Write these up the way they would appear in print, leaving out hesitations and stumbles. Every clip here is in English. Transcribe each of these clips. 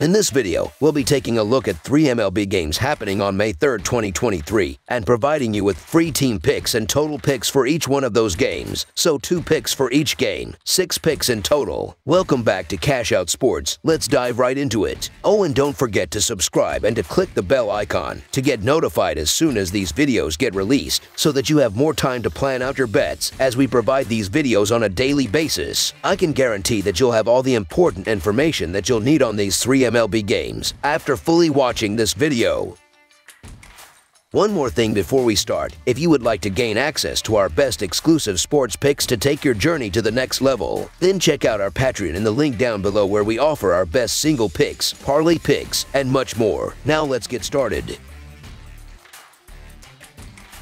In this video, we'll be taking a look at 3 MLB games happening on May 3rd, 2023, and providing you with free team picks and total picks for each one of those games. So 2 picks for each game, 6 picks in total. Welcome back to Cash Out Sports. Let's dive right into it. Oh, and don't forget to subscribe and to click the bell icon to get notified as soon as these videos get released, so that you have more time to plan out your bets as we provide these videos on a daily basis. I can guarantee that you'll have all the important information that you'll need on these 3 MLB games after fully watching this video. One more thing before we start. If you would like to gain access to our best exclusive sports picks to take your journey to the next level, then check out our Patreon in the link down below, where we offer our best single picks, parlay picks, and much more. Now let's get started.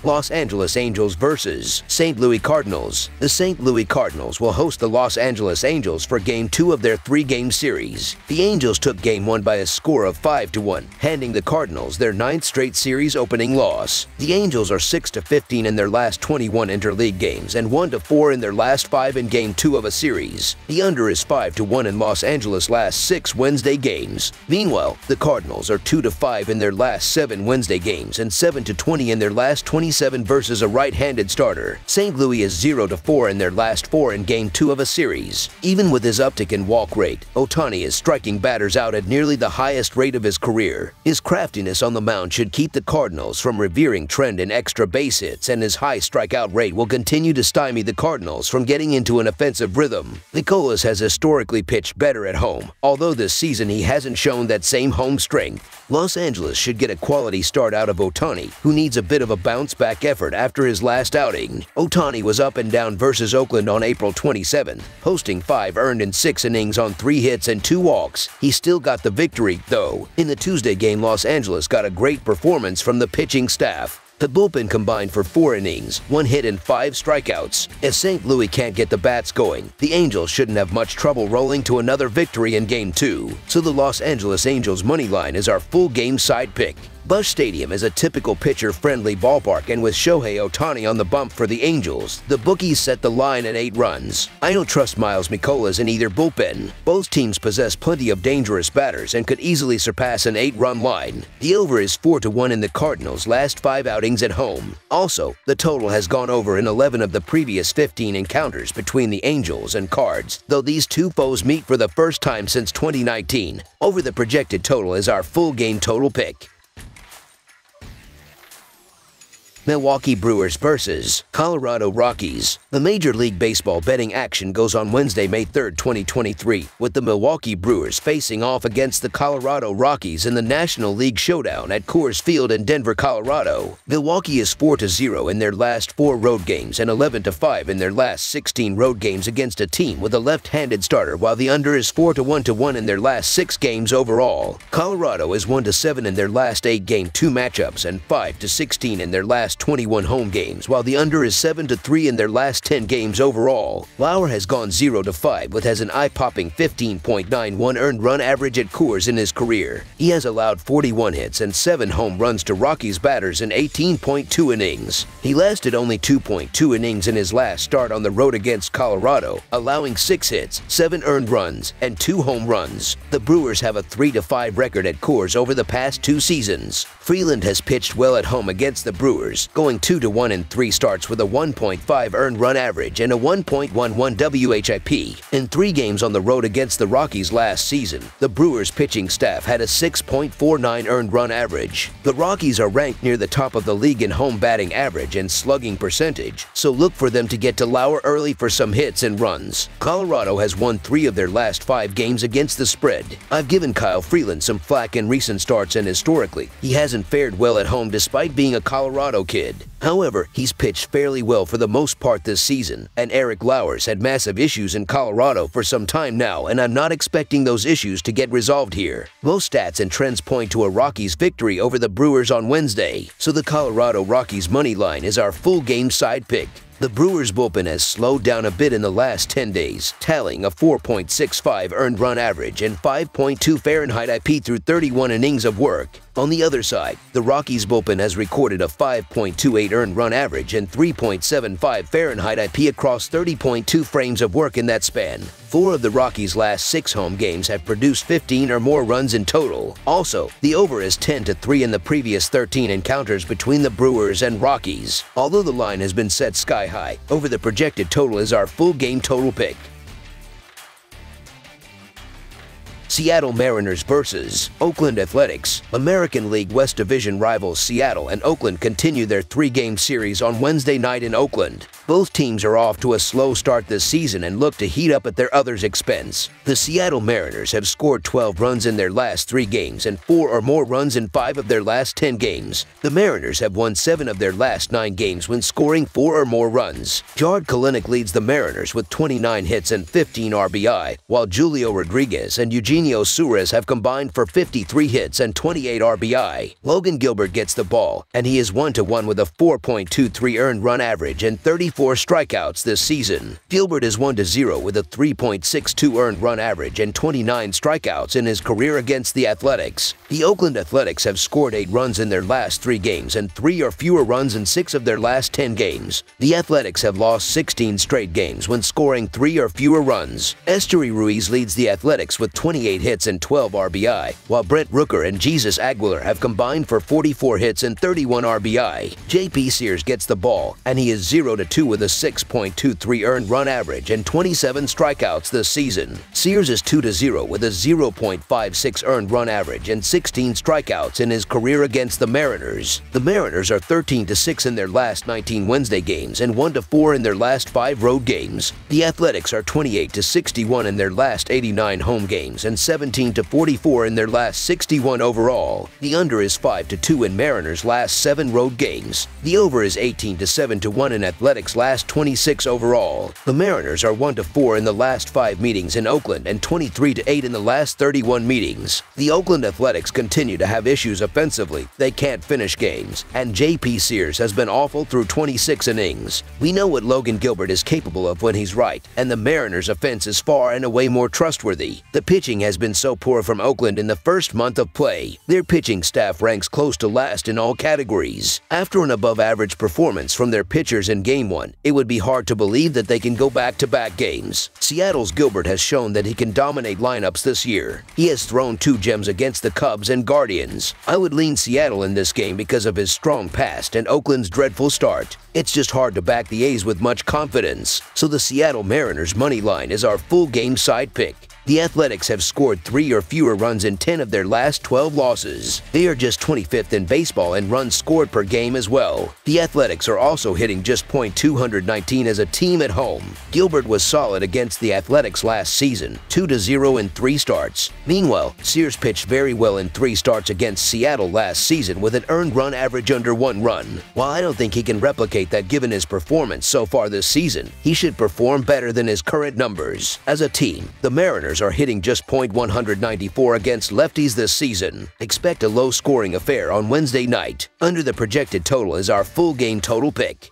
Los Angeles Angels vs. St. Louis Cardinals. The St. Louis Cardinals will host the Los Angeles Angels for Game 2 of their 3-game series. The Angels took Game 1 by a score of 5-1, handing the Cardinals their 9th straight series opening loss. The Angels are 6-15 in their last 21 interleague games and 1-4 in their last 5 in Game 2 of a series. The under is 5-1 in Los Angeles' last 6 Wednesday games. Meanwhile, the Cardinals are 2-5 in their last 7 Wednesday games and 7-20 in their last 27 versus a right-handed starter. St. Louis is 0-4 in their last 4 in Game 2 of a series. Even with his uptick in walk rate, Ohtani is striking batters out at nearly the highest rate of his career. His craftiness on the mound should keep the Cardinals from reversing trend in extra base hits, and his high strikeout rate will continue to stymie the Cardinals from getting into an offensive rhythm. Nicholas has historically pitched better at home, although this season he hasn't shown that same home strength. Los Angeles should get a quality start out of Ohtani, who needs a bit of a bounce-back effort after his last outing. Ohtani was up and down versus Oakland on April 27th, posting 5 earned in 6 innings on 3 hits and 2 walks. He still got the victory, though. In the Tuesday game, Los Angeles got a great performance from the pitching staff. The bullpen combined for 4 innings, 1 hit and 5 strikeouts. If St. Louis can't get the bats going, the Angels shouldn't have much trouble rolling to another victory in Game 2. So the Los Angeles Angels money line is our full game side pick. Busch Stadium is a typical pitcher-friendly ballpark, and with Shohei Ohtani on the bump for the Angels, the bookies set the line at 8 runs. I don't trust Miles Mikolas in either bullpen. Both teams possess plenty of dangerous batters and could easily surpass an 8-run line. The over is 4-1 in the Cardinals' last 5 outings at home. Also, the total has gone over in 11 of the previous 15 encounters between the Angels and Cards, though these two foes meet for the first time since 2019. Over the projected total is our full game total pick. Milwaukee Brewers vs. Colorado Rockies. The Major League Baseball betting action goes on Wednesday, May 3rd, 2023, with the Milwaukee Brewers facing off against the Colorado Rockies in the National League Showdown at Coors Field in Denver, Colorado. Milwaukee is 4-0 in their last 4 road games and 11-5 in their last 16 road games against a team with a left-handed starter, while the under is 4-1 in their last 6 games overall. Colorado is 1-7 in their last 8 Game 2 matchups and 5-16 in their last 21 home games, while the under is 7-3 in their last 10 games overall. Lauer has gone 0-5, but has an eye-popping 15.91 earned run average at Coors in his career. He has allowed 41 hits and 7 home runs to Rockies batters in 18.2 innings. He lasted only 2.2 innings in his last start on the road against Colorado, allowing 6 hits, 7 earned runs, and 2 home runs. The Brewers have a 3-5 record at Coors over the past 2 seasons. Freeland has pitched well at home against the Brewers, going 2-1 in 3 starts with a 1.5 earned run average and a 1.11 WHIP. In 3 games on the road against the Rockies last season, the Brewers pitching staff had a 6.49 earned run average. The Rockies are ranked near the top of the league in home batting average and slugging percentage, so look for them to get to Lauer early for some hits and runs. Colorado has won 3 of their last 5 games against the spread. I've given Kyle Freeland some flack in recent starts, and historically, he hasn't fared well at home despite being a Colorado kid. However, he's pitched fairly well for the most part this season, and Eric Lauer's had massive issues in Colorado for some time now, and I'm not expecting those issues to get resolved here. Most stats and trends point to a Rockies victory over the Brewers on Wednesday, so the Colorado Rockies money line is our full game side pick. The Brewers' bullpen has slowed down a bit in the last 10 days, tallying a 4.65 earned run average and 5.2 Fahrenheit IP through 31 innings of work. On the other side, the Rockies' bullpen has recorded a 5.28 earned run average and 3.75 Fahrenheit IP across 30.2 frames of work in that span. 4 of the Rockies' last 6 home games have produced 15 or more runs in total. Also, the over is 10-3 in the previous 13 encounters between the Brewers and Rockies. Although the line has been set sky high, over the projected total is our full game total pick. Seattle Mariners vs. Oakland Athletics. American League West Division rivals Seattle and Oakland continue their 3-game series on Wednesday night in Oakland. Both teams are off to a slow start this season and look to heat up at their other's expense. The Seattle Mariners have scored 12 runs in their last 3 games and 4 or more runs in 5 of their last 10 games. The Mariners have won 7 of their last 9 games when scoring 4 or more runs. Jarred Kelenic leads the Mariners with 29 hits and 15 RBI, while Julio Rodriguez and Eugenio Suarez have combined for 53 hits and 28 RBI. Logan Gilbert gets the ball, and he is 1-1 with a 4.23 earned run average and 34 strikeouts this season. Gilbert is 1-0 with a 3.62 earned run average and 29 strikeouts in his career against the Athletics. The Oakland Athletics have scored 8 runs in their last 3 games and 3 or fewer runs in 6 of their last 10 games. The Athletics have lost 16 straight games when scoring 3 or fewer runs. Esteury Ruiz leads the Athletics with 28 hits and 12 RBI, while Brent Rooker and Jesus Aguilar have combined for 44 hits and 31 RBI. J.P. Sears gets the ball, and he is 0-2 with a 6.23 earned run average and 27 strikeouts this season. Sears is 2-0 with a 0.56 earned run average and 16 strikeouts in his career against the Mariners. The Mariners are 13-6 in their last 19 Wednesday games and 1-4 in their last 5 road games. The Athletics are 28-61 in their last 89 home games and 17-44 in their last 61 overall. The under is 5-2 in Mariners' last 7 road games. The over is 18-7-1 in Athletics' last 26 overall. The Mariners are 1-4 in the last 5 meetings in Oakland and 23-8 in the last 31 meetings. The Oakland Athletics continue to have issues offensively. They can't finish games, and J.P. Sears has been awful through 26 innings. We know what Logan Gilbert is capable of when he's right, and the Mariners' offense is far and away more trustworthy. The pitching has been so poor from Oakland in the first month of play. Their pitching staff ranks close to last in all categories. After an above-average performance from their pitchers in Game 1, it would be hard to believe that they can go back-to-back games. Seattle's Gilbert has shown that he can dominate lineups this year. He has thrown 2 gems against the Cubs and Guardians. I would lean Seattle in this game because of his strong past and Oakland's dreadful start. It's just hard to back the A's with much confidence, so the Seattle Mariners money line is our full game side pick. The Athletics have scored 3 or fewer runs in 10 of their last 12 losses. They are just 25th in baseball in runs scored per game as well. The Athletics are also hitting just .219 as a team at home. Gilbert was solid against the Athletics last season, 2-0 in 3 starts. Meanwhile, Sears pitched very well in 3 starts against Seattle last season with an earned run average under 1 run. While I don't think he can replicate that given his performance so far this season, he should perform better than his current numbers. As a team, the Mariners are hitting just .194 against lefties this season. Expect a low-scoring affair on Wednesday night. Under the projected total is our full game total pick.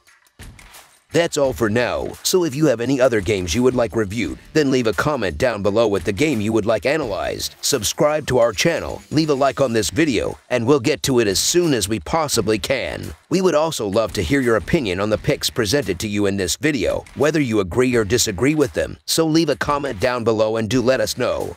That's all for now, so if you have any other games you would like reviewed, then leave a comment down below with the game you would like analyzed. Subscribe to our channel, leave a like on this video, and we'll get to it as soon as we possibly can. We would also love to hear your opinion on the picks presented to you in this video, whether you agree or disagree with them, so leave a comment down below and do let us know.